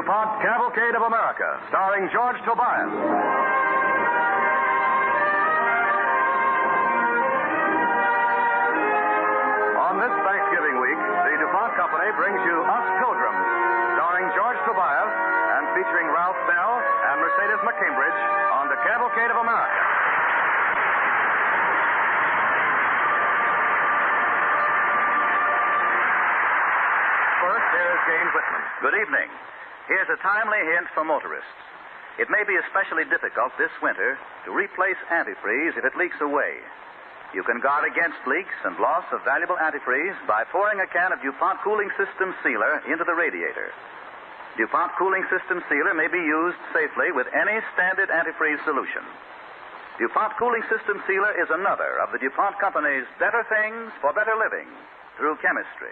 DuPont Cavalcade of America, starring George Tobias. On this Thanksgiving week, the DuPont Company brings you Us Pilgrims, starring George Tobias and featuring Ralph Bell and Mercedes McCambridge on the Cavalcade of America. First, here is James Whitman. Good evening. Here's a timely hint for motorists. It may be especially difficult this winter to replace antifreeze if it leaks away. You can guard against leaks and loss of valuable antifreeze by pouring a can of DuPont Cooling System Sealer into the radiator. DuPont Cooling System Sealer may be used safely with any standard antifreeze solution. DuPont Cooling System Sealer is another of the DuPont Company's better things for better living through chemistry.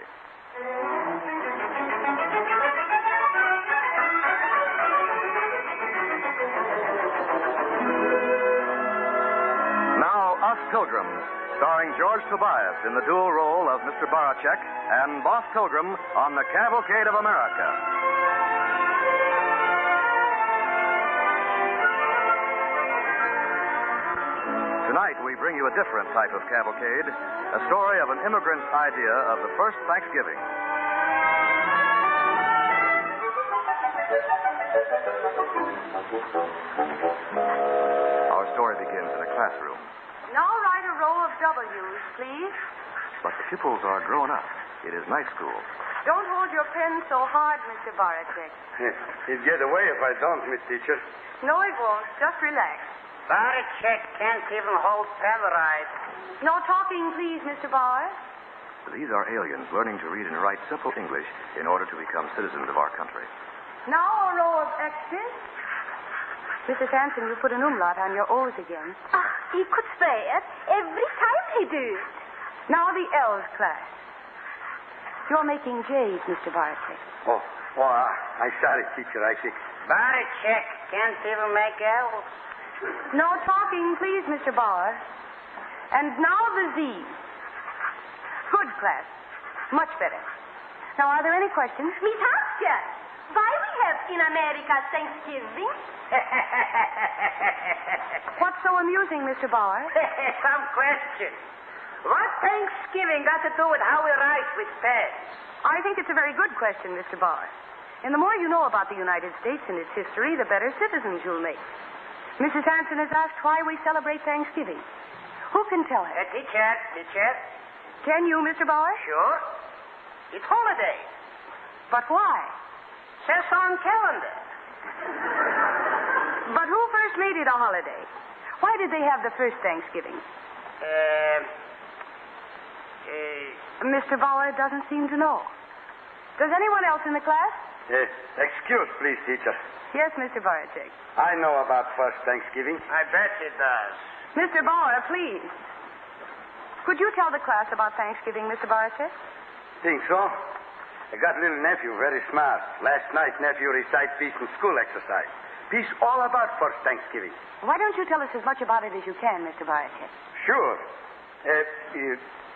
Now, Us Pilgrims, starring George Tobias in the dual role of Mr. Baracek and Boss Pilgrim on the Cavalcade of America. Tonight, we bring you a different type of cavalcade, a story of an immigrant's idea of the first Thanksgiving. Our story begins in a classroom. Now write a row of W's, please. But the pupils are grown up. It is night school. Don't hold your pen so hard, Mr. Baracek. He'll get away if I don't, Miss Teacher. No, it won't. Just relax. Baracek can't even hold pen right. No talking, please, Mr. Barr. These are aliens learning to read and write simple English in order to become citizens of our country. Now a row of X's. Mrs. Hanson, you put an umlaut on your O's again. He could say it every time he do it. Now the L's, class. You're making J's, Mr. Baracek. I'm sorry, Teacher. I see. Baracek can't even make L's. No talking, please, Mr. Barr. And now the Z's. Good, class. Much better. Now, are there any questions? Miss Hampshire, why we have in America Thanksgiving? What's so amusing, Mr. Barr? Some question. What Thanksgiving got to do with how we write with pens? I think it's a very good question, Mr. Barr. And the more you know about the United States and its history, the better citizens you'll make. Mrs. Hanson has asked why we celebrate Thanksgiving. Who can tell her? Teacher. Can you, Mr. Barr? Sure. It's holiday. But why? Says on calendar. But who first made it a holiday? Why did they have the first Thanksgiving? Mr. Bauer doesn't seem to know. Does anyone else in the class? Excuse, please, Teacher. Yes, Mr. Baracek. I know about first Thanksgiving. I bet it does. Mr. Bauer, please. Could you tell the class about Thanksgiving, Mr. Baracek? Think so? I got a little nephew, very smart. Last night, nephew recite piece in school exercise. Piece all about first Thanksgiving. Why don't you tell us as much about it as you can, Mr. Baracek? Sure.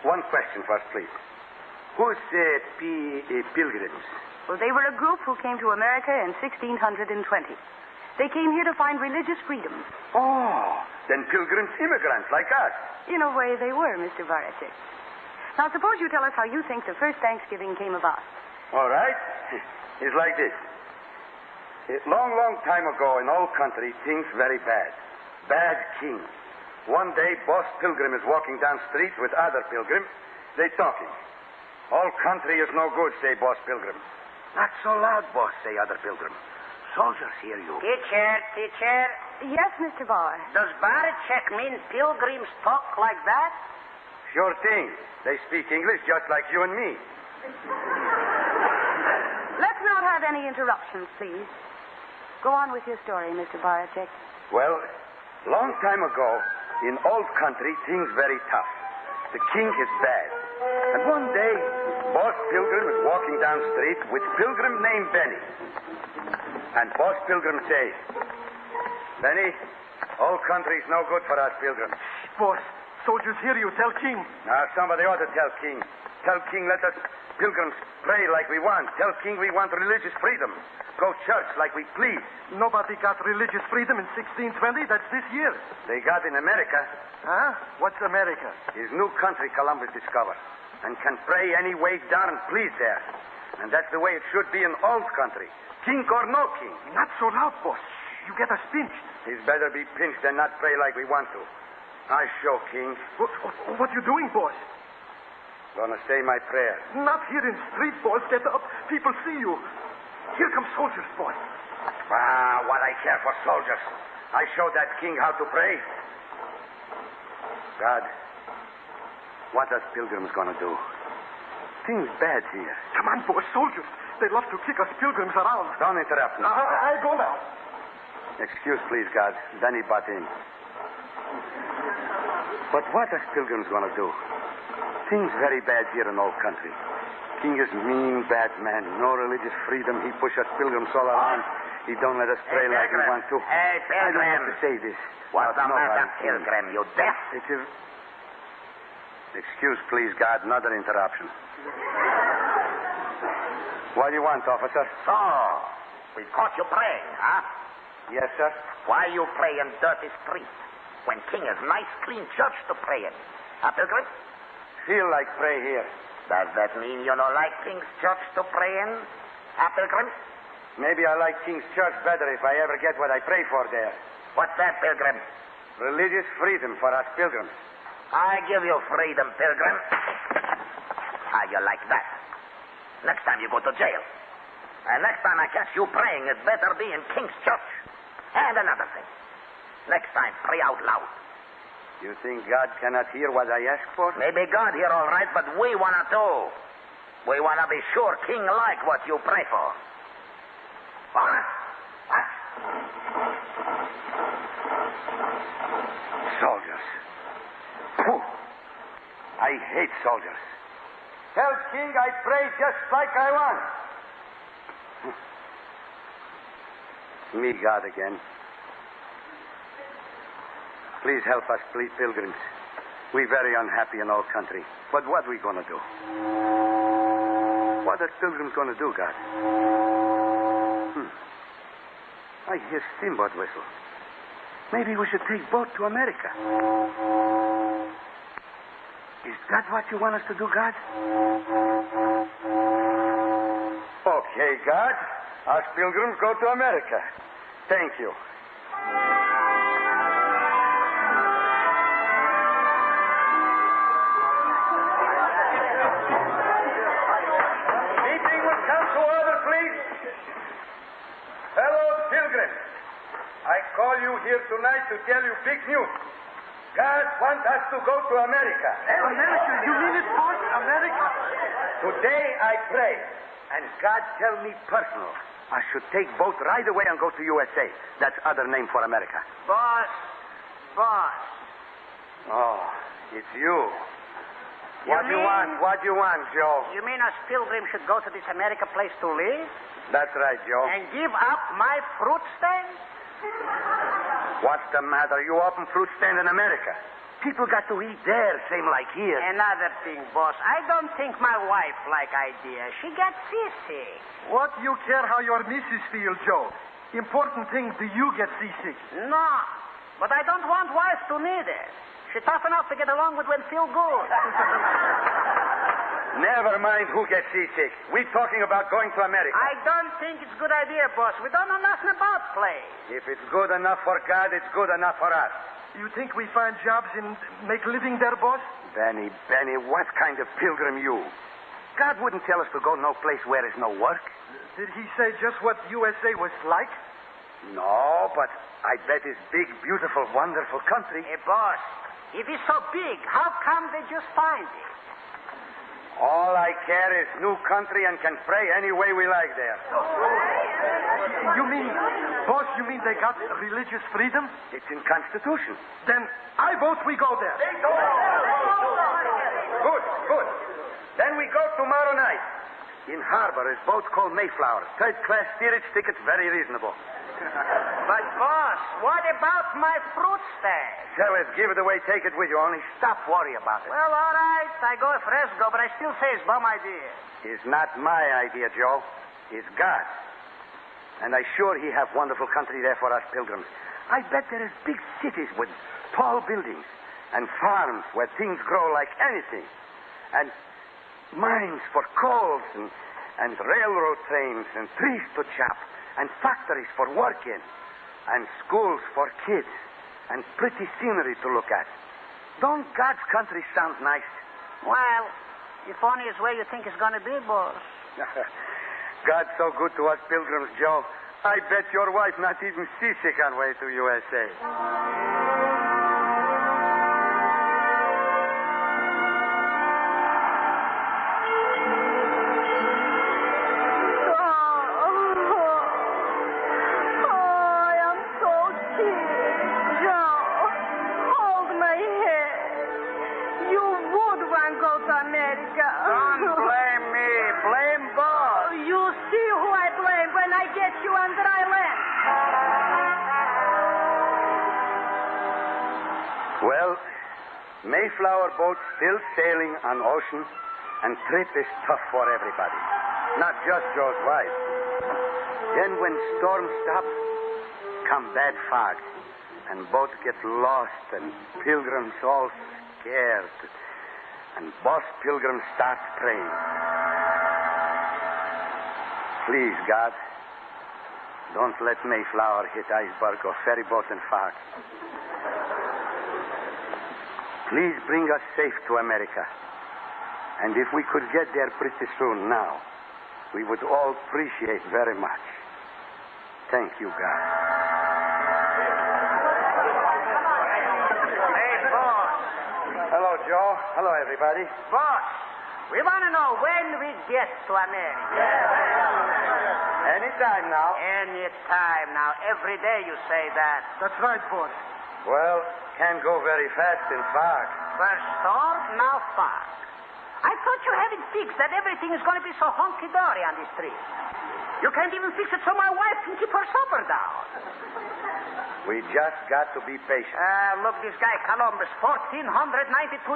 One question first, please. Who's Pilgrims? Well, they were a group who came to America in 1620. They came here to find religious freedom. Oh, then Pilgrims immigrants like us. In a way, they were, Mr. Baracek. Now, suppose you tell us how you think the first Thanksgiving came about. All right. It's like this. Long time ago in old country, things very bad. Bad king. One day, Boss Pilgrim is walking down street with other pilgrims. They talking. All country is no good, say Boss Pilgrim. Not so loud, boss, say other pilgrim. Soldiers hear you. Teacher. Yes, Mr. Barr. Does Baracek mean pilgrims talk like that? Sure thing. They speak English just like you and me. Let's not have any interruptions, please. Go on with your story, Mr. Baracek. Well, long time ago, in old country, things very tough. The king is bad. And one day, Boss Pilgrim is walking down street with pilgrim named Benny. And Boss Pilgrim say, Benny, old country's no good for us pilgrims. Boss, soldiers hear you. Tell King. Now, somebody ought to tell King. Tell King let us Pilgrims pray like we want. Tell King we want religious freedom. Go church like we please. Nobody got religious freedom in 1620. That's this year. They got in America. Huh? What's America? His new country Columbus discovered. And can pray any way darn please there. And that's the way it should be in old country. King or no king. Not so loud, boss. You get us pinched. He's better be pinched than not pray like we want to. I show, King. What you doing, boss? Gonna say my prayer. Not here in street, boss. Get up. People see you. Here come soldiers, boss. Ah, what I care for soldiers. I showed that king how to pray. God, what us pilgrims gonna do? Things bad here. Come on, boss. Soldiers. They love to kick us pilgrims around. Don't interrupt me. I go now. Excuse, please, God. Then he butt in. But what us pilgrims gonna do? Things very bad here in old country. King is mean, bad man. No religious freedom. He push us pilgrims all around. He don't let us pray like we want to. Hey, I don't have Pilgrim. to say this. What's the Nobody matter, can. Pilgrim? You deaf? It's a... Excuse, please, God. Another interruption. What do you want, officer? So, we caught you praying, huh? Yes, sir. Why you pray in dirty street when King has nice, clean church to pray in? Huh, Pilgrim? Feel like pray here. Does that mean you don't like King's church to pray in? Huh, Pilgrim? Maybe I like King's church better if I ever get what I pray for there. What's that, Pilgrim? Religious freedom for us pilgrims. I give you freedom, Pilgrim. How you like that? Next time you go to jail. And next time I catch you praying, it better be in King's church. And another thing. Next time, pray out loud. You think God cannot hear what I ask for? Maybe God hear all right, but we want to too. We want to be sure King like what you pray for. All right. Soldiers. Pooh. I hate soldiers. Tell King I pray just like I want. Me, God, again. Please help us, please, pilgrims. We very unhappy in our country. But what we gonna do? What are pilgrims gonna do, God? I hear steamboat whistle. Maybe we should take boat to America. Is that what you want us to do, God? Okay, God. Us pilgrims go to America. Thank you. Meeting will come to order, please. Fellow pilgrims, I call you here tonight to tell you big news. God wants us to go to America. America? You mean it, boss? America? Today I pray, and God tell me personal. I should take boat right away and go to USA. That's other name for America. Boss. Oh, it's you. What you want, Joe? You mean us pilgrims should go to this America place to live? That's right, Joe. And give up my fruit stand? What's the matter? You open fruit stand in America. People got to eat there, same like here. Another thing, boss. I don't think my wife like idea. She gets seasick. What you care how your missus feel, Joe? Important thing, do you get seasick? No. But I don't want wife to need it. She's tough enough to get along with when feel good. Never mind who gets seasick. We're talking about going to America. I don't think it's a good idea, boss. We don't know nothing about place. If it's good enough for God, it's good enough for us. You think we find jobs and make living there, boss? Benny, what kind of pilgrim you? God wouldn't tell us to go no place where there's no work. Did he say just what USA was like? No, but I bet it's big, beautiful, wonderful country. Hey, boss, if it's so big, how come they just find it? All I care is new country and can pray any way we like there. You mean, boss, you mean they got religious freedom? It's in Constitution. Then I vote we go there. Good. Then we go tomorrow night. In harbor is boat called Mayflower. Third class steerage tickets, very reasonable. But, boss, what about my fruit stand? Sell it, give it away, take it with you. Only stop worrying about it. Well, all right. I go fresco, but I still say it's bum idea. It's not my idea, Joe. It's God's. And I sure he have wonderful country there for us pilgrims. I bet there is big cities with tall buildings and farms where things grow like anything. And mines for coals and railroad trains and trees to chop and factories for working and schools for kids and pretty scenery to look at. Don't God's country sound nice? Well, if only is where you think it's going to be, boss. God's so good to us pilgrims, Joe. I bet your wife not even seasick on way to USA. Well, Mayflower boat still sailing on ocean, and trip is tough for everybody, not just Joe's wife. Then when storm stop, come bad fog, and boats get lost, and pilgrims all scared, and Boss Pilgrim starts praying. Please, God, don't let Mayflower hit iceberg or ferry boat and fog. Please bring us safe to America. And if we could get there pretty soon now, we would all appreciate very much. Thank you, God. Hey, boss. Hello, Joe. Hello, everybody. Boss, we want to know when we get to America. Anytime now. Anytime now. Every day you say that. That's right, boss. Well, can't go very fast in fog. First storm, now fog. I thought you had it fixed that everything is going to be so honky-dory on this trip. You can't even fix it so my wife can keep her supper down. We just got to be patient. Look, this guy Columbus, 1,492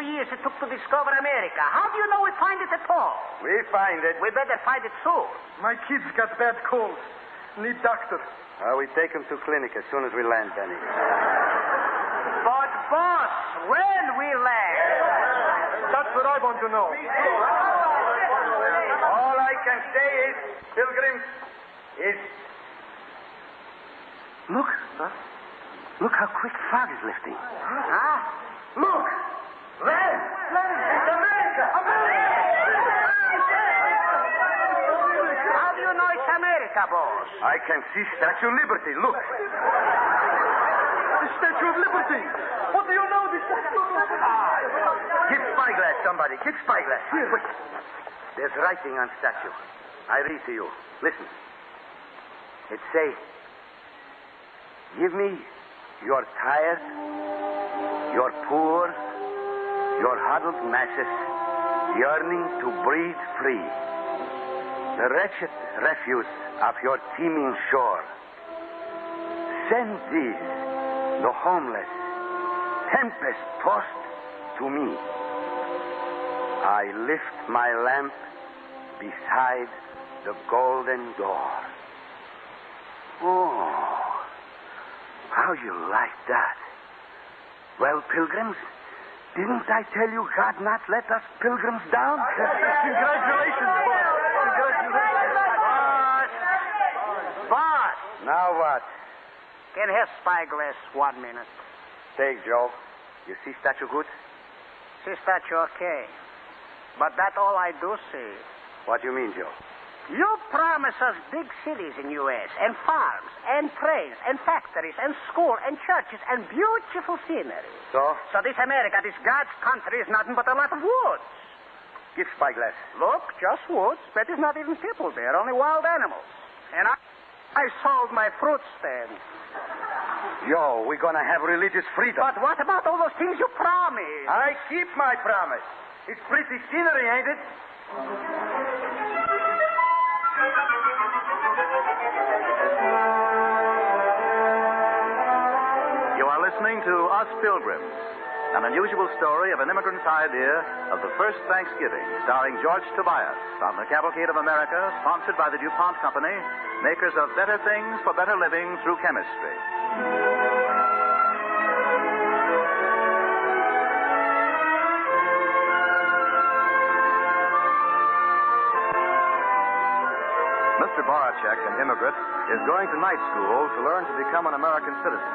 years it took to discover America. How do you know we find it at all? We find it. We better find it soon. My kids got bad colds. Need doctor. We take them to clinic as soon as we land, Benny. But, boss, when we land? That's what I want to know. All I can say is, pilgrims, is... Look. Huh? Look how quick fog is lifting. Huh? Look! Land! It's America! How do you know it's America, boss? I can see Statue of Liberty. Look. The Statue of Liberty. What do you know? The Statue of Liberty. Keep spyglass, somebody. Keep spyglass. Here, wait. There's writing on statue. I read to you. Listen. It say, give me your tired, your poor, your huddled masses, yearning to breathe free. The wretched refuse of your teeming shore. Send these, the homeless, tempest-tossed, to me. I lift my lamp beside the golden door. Oh, how you like that? Well, pilgrims, didn't I tell you God not let us pilgrims down? Congratulations, boss. Congratulations. Boss, Now what? can I have spyglass 1 minute? Take, Joe. You see statue good? See statue okay. But that's all I do see. What do you mean, Joe? You promise us big cities in U.S. and farms and trains and factories and school and churches and beautiful scenery. So? So this America, this God's country, is nothing but a lot of woods. Give spyglass. Look, just woods. But there's not even people there, only wild animals. And I sold my fruit stand. Yo, we're gonna have religious freedom. But what about all those things you promised? I keep my promise. It's pretty scenery, ain't it? listening to Us Pilgrims, an unusual story of an immigrant's idea of the first Thanksgiving, starring George Tobias on the Cavalcade of America, sponsored by the DuPont Company, makers of better things for better living through chemistry. Mr. Baracek, an immigrant, is going to night school to learn to become an American citizen.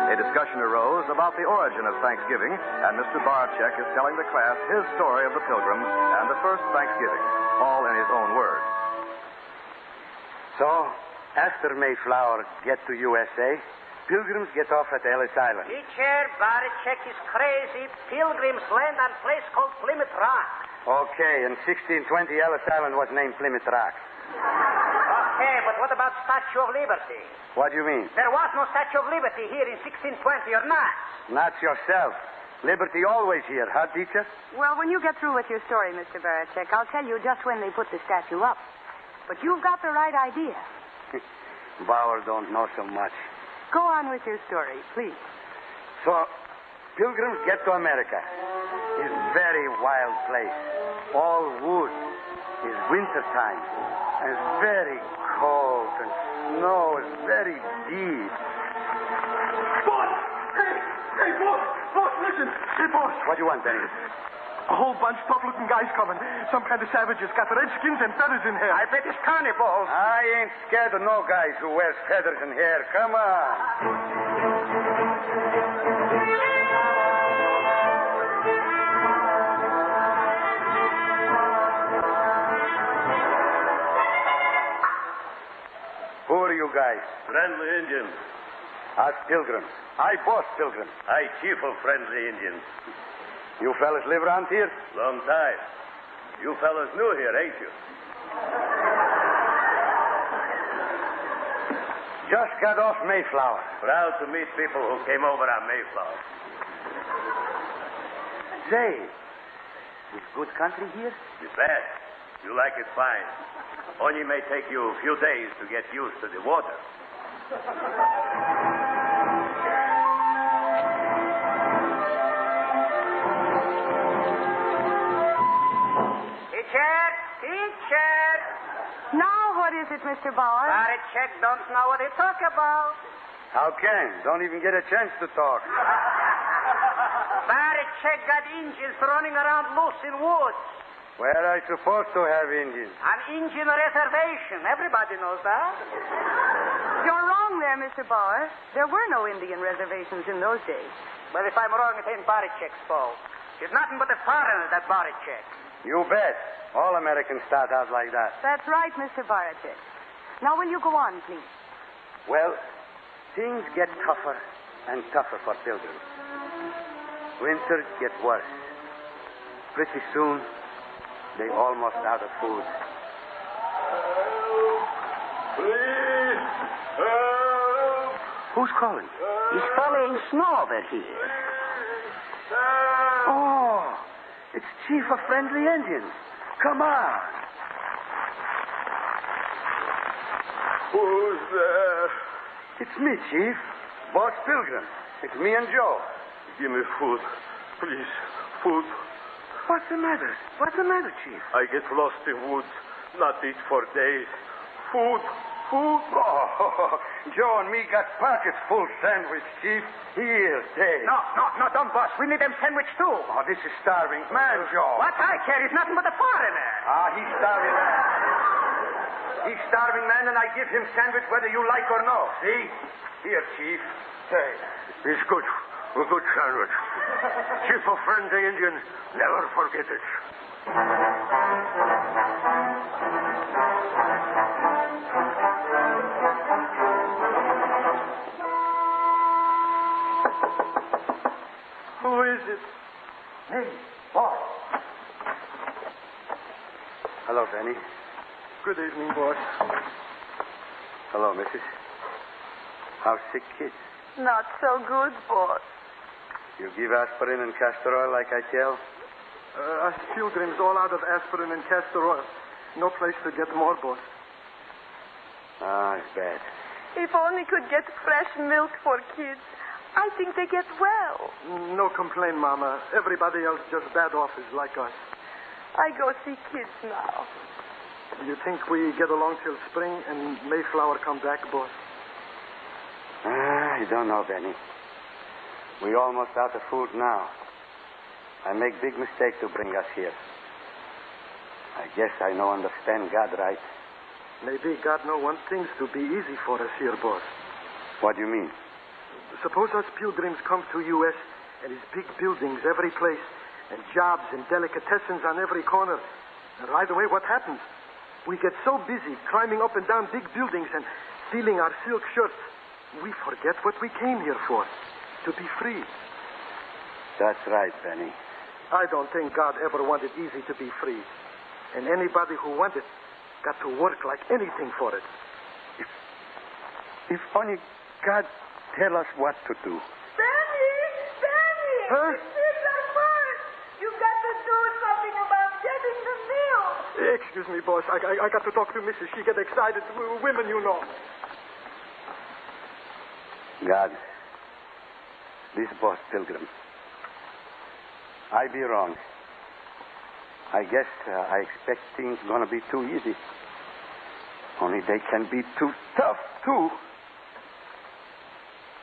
A discussion arose about the origin of Thanksgiving, and Mr. Baracek is telling the class his story of the Pilgrims and the first Thanksgiving, all in his own words. So, after Mayflower get to USA, Pilgrims get off at Ellis Island. Teacher, Baracek is crazy. Pilgrims land on a place called Plymouth Rock. Okay, in 1620, Ellis Island was named Plymouth Rock. Okay, but what about Statue of Liberty? What do you mean? There was no Statue of Liberty here in 1620, or not? Not yourself. Liberty always here, huh, teacher? Well, when you get through with your story, Mr. Baracek, I'll tell you just when they put the statue up. But you've got the right idea. Bauer don't know so much. Go on with your story, please. So, Pilgrims get to America. It's a very wild place. All wood. It's winter time. And it's very cold. And snow is very deep. Boss! Hey, boss! Boss, listen! Hey, boss! What do you want, Benny? A whole bunch of tough-looking guys coming. Some kind of savages. Got redskins and feathers in hair. I bet it's cannibals. I ain't scared of no guys who wears feathers and hair. Come on. Who are you guys? Friendly Indians. Us Pilgrims. I boss Pilgrims. I chief of friendly Indians. You fellas live around here? Long time. You fellas new here, ain't you? Just got off Mayflower. Proud to meet people who came over on Mayflower. Say, is good country here? You bet. You like it fine. Only may take you a few days to get used to the water. Teacher! Now, what is it, Mr. Bauer? Baracek don't know what he talk about. How can? Don't even get a chance to talk. Baracek got Indians running around loose in woods. Where are I supposed to have Indians? An Indian reservation. Everybody knows that. You're wrong there, Mr. Bauer. There were no Indian reservations in those days. Well, if I'm wrong, it ain't Baracek's fault. He's nothing but a foreigner, that Baracek. You bet. All Americans start out like that. That's right, Mr. Baracek. Now, will you go on, please? Well, things get tougher and tougher for Pilgrims. Winter gets worse. Pretty soon, they almost out of food. Please, help! Who's calling? He's following snow over here. Oh, it's Chief of Friendly Indians. Come on. Who's there? It's me, Chief. Boss Pilgrim. It's me and Joe. Give me food. Please, food. What's the matter? What's the matter, Chief? I get lost in woods. Not eat for days. Food. Food. Oh, Joe and me got pockets full sandwich, Chief. Here, take. No, don't, boss. We need them sandwich, too. Oh, this is starving man, Joe. What I care is nothing but a foreigner. He's starving man. He's starving man, and I give him sandwich whether you like or no. See? Here, Chief. Say. It's good. A good sandwich. Chief of Friendly Indian, never forget it. Who is it? Me, boss. Hello, Benny. Good evening, boss. Hello, Mrs. How's sick kids? Not so good, boss. You give aspirin and castor oil like I tell? Us Pilgrims all out of aspirin and castor oil. No place to get more, boss. It's bad. If only could get fresh milk for kids. I think they get well. No complaint, Mama. Everybody else just bad offers like us. I go see kids now. You think we get along till spring and Mayflower come back, boss? I don't know, Benny. We almost out of food now. I make big mistake to bring us here. I guess I no understand God right. Maybe God no want things to be easy for us here, boss. What do you mean? Suppose us pilgrims come to U.S. and his big buildings every place, and jobs and delicatessens on every corner. And right away, what happens? We get so busy climbing up and down big buildings and stealing our silk shirts, we forget what we came here for, to be free. That's right, Benny. I don't think God ever wanted easy to be free. And anybody who wanted got to work like anything for it. If only God tell us what to do. Benny! Huh? It's our first. You got to do something about getting the milk. Excuse me, boss. I got to talk to Mrs. She get excited. Women, you know. God, this boss Pilgrim, I be wrong. I guess I expect things gonna be too easy. Only they can be too tough, too.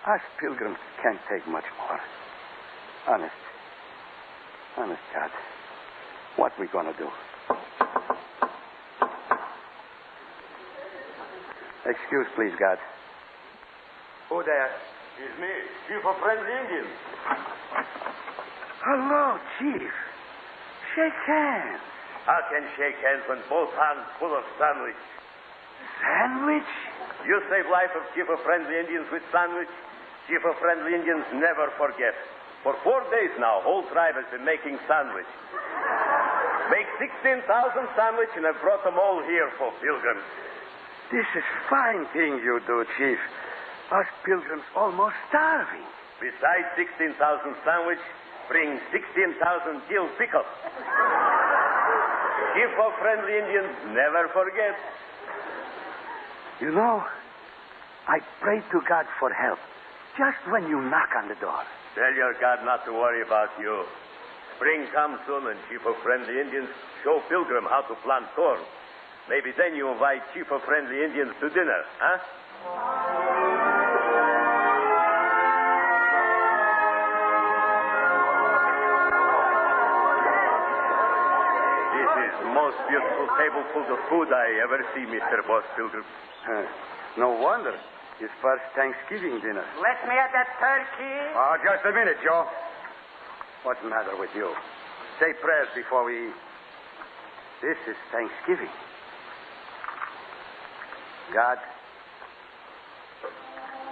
Us pilgrims can't take much more. Honest, God. What we gonna do? Excuse, please, God. Who there? It's me, Chief of Friendly Indians. Hello, Chief. Shake hands. I can shake hands when both hands full of sandwich. Sandwich? You save life of Chief of Friendly Indians with sandwich. Chief of Friendly Indians never forget. For 4 days now, whole tribe has been making sandwich. Make 16,000 sandwich, and I've brought them all here for pilgrims. This is fine thing you do, Chief. Us pilgrims almost starving. Besides 16,000 sandwich, bring 16,000 dill pickles. Chief of Friendly Indians never forget. You know, I pray to God for help just when you knock on the door. Tell your God not to worry about you. Spring comes soon, and Chief of Friendly Indians show Pilgrim how to plant corn. Maybe then you invite Chief of Friendly Indians to dinner, huh? This is the most beautiful table full of food I ever see, Mr. Boss Pilgrim. No wonder. His first Thanksgiving dinner. Let me at that turkey. Oh, just a minute, Joe. What's the matter with you? Say prayers before we eat. This is Thanksgiving. God,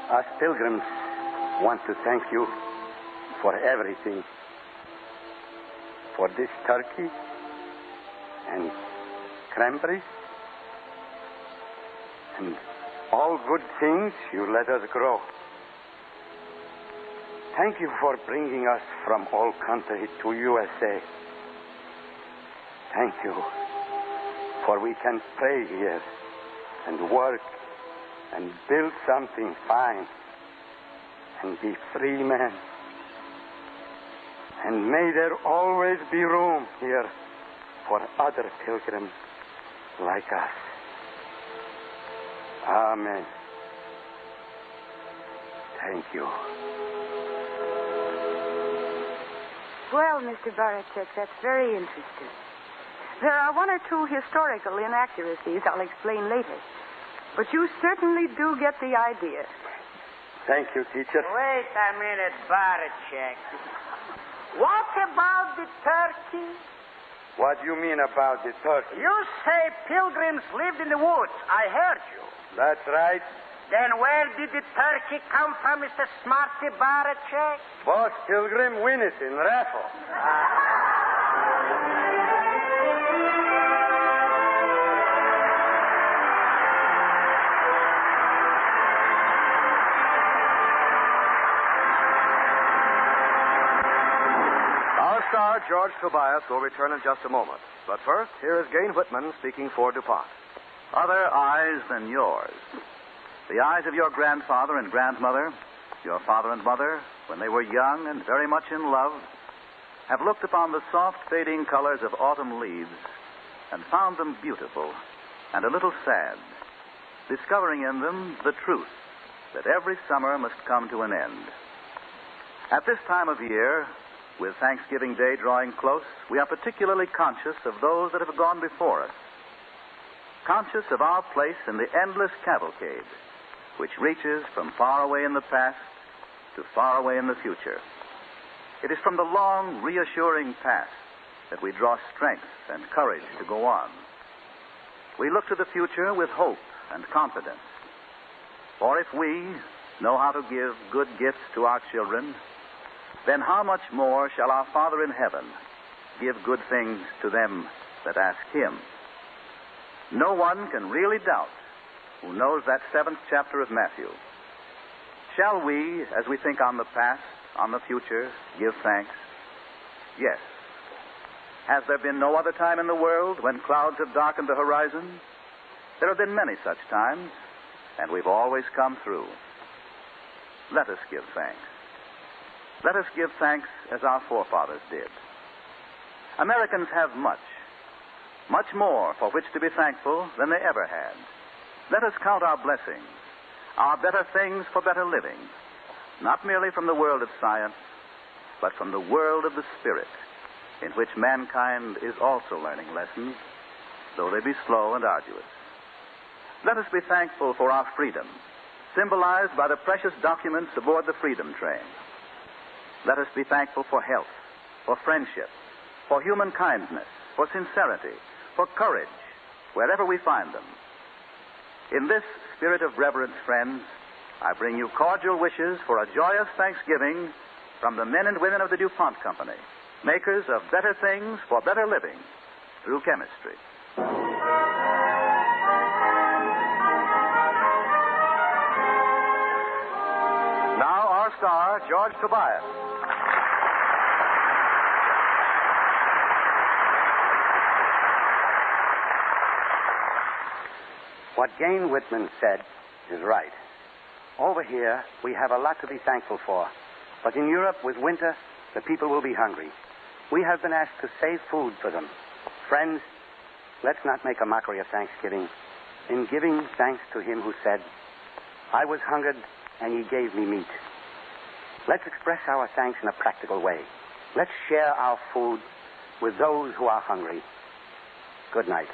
us pilgrims want to thank you for everything. For this turkey and cranberries and all good things you let us grow. Thank you for bringing us from all country to USA. Thank you for we can pray here and work and build something fine and be free men. And may there always be room here for other pilgrims like us. Amen. Thank you. Well, Mr. Barachek, that's very interesting. There are one or two historical inaccuracies I'll explain later. But you certainly do get the idea. Thank you, teacher. Wait a minute, Barachek. What about the turkey? What do you mean about the turkey? You say pilgrims lived in the woods. I heard you. That's right. Then where did the turkey come from, Mr. Smarty Barachek? Boss Pilgrim win it in raffle. Our star, George Tobias, will return in just a moment. But first, here is Gain Whitman speaking for DuPont. Other eyes than yours. The eyes of your grandfather and grandmother, your father and mother, when they were young and very much in love, have looked upon the soft fading colors of autumn leaves and found them beautiful and a little sad, discovering in them the truth that every summer must come to an end. At this time of year, with Thanksgiving Day drawing close, we are particularly conscious of those that have gone before us, conscious of our place in the endless cavalcade, which reaches from far away in the past to far away in the future. It is from the long, reassuring past that we draw strength and courage to go on. We look to the future with hope and confidence. For if we know how to give good gifts to our children, then how much more shall our Father in heaven give good things to them that ask him? No one can really doubt who knows that 7th chapter of Matthew. Shall we, as we think on the past, on the future, give thanks? Yes. Has there been no other time in the world when clouds have darkened the horizon? There have been many such times, and we've always come through. Let us give thanks. Let us give thanks as our forefathers did. Americans have much more for which to be thankful than they ever had. Let us count our blessings, our better things for better living, not merely from the world of science, but from the world of the Spirit, in which mankind is also learning lessons, though they be slow and arduous. Let us be thankful for our freedom, symbolized by the precious documents aboard the Freedom Train. Let us be thankful for health, for friendship, for human kindness, for sincerity, for courage, wherever we find them. In this spirit of reverence, friends, I bring you cordial wishes for a joyous Thanksgiving from the men and women of the DuPont Company, makers of better things for better living through chemistry. Now, our star, George Tobias. What Gain Whitman said is right. Over here, we have a lot to be thankful for. But in Europe, with winter, the people will be hungry. We have been asked to save food for them. Friends, let's not make a mockery of Thanksgiving. In giving thanks to him who said, I was hungered, and ye gave me meat. Let's express our thanks in a practical way. Let's share our food with those who are hungry. Good night.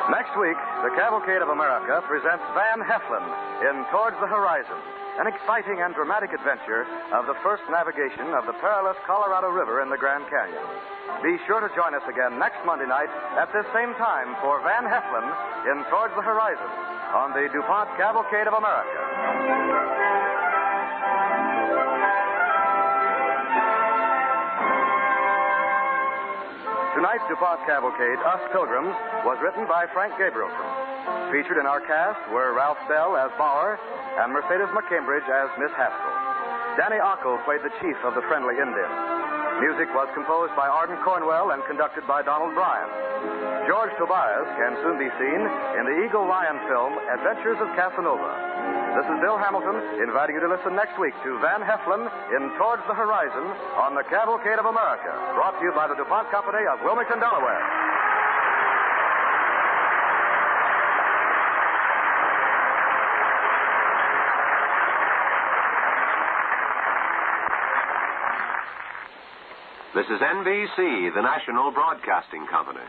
Next week, the Cavalcade of America presents Van Heflin in Towards the Horizon, an exciting and dramatic adventure of the first navigation of the perilous Colorado River in the Grand Canyon. Be sure to join us again next Monday night at this same time for Van Heflin in Towards the Horizon on the DuPont Cavalcade of America. Tonight's DuPont Cavalcade, Us Pilgrims, was written by Frank Gabrielson. Featured in our cast were Ralph Bell as Bauer and Mercedes McCambridge as Miss Haskell. Danny Ockel played the chief of the friendly Indian. Music was composed by Arden Cornwell and conducted by Donald Bryan. George Tobias can soon be seen in the Eagle Lion film, Adventures of Casanova. This is Bill Hamilton inviting you to listen next week to Van Heflin in Towards the Horizon on the Cavalcade of America, brought to you by the DuPont Company of Wilmington, Delaware. This is NBC, the national broadcasting company.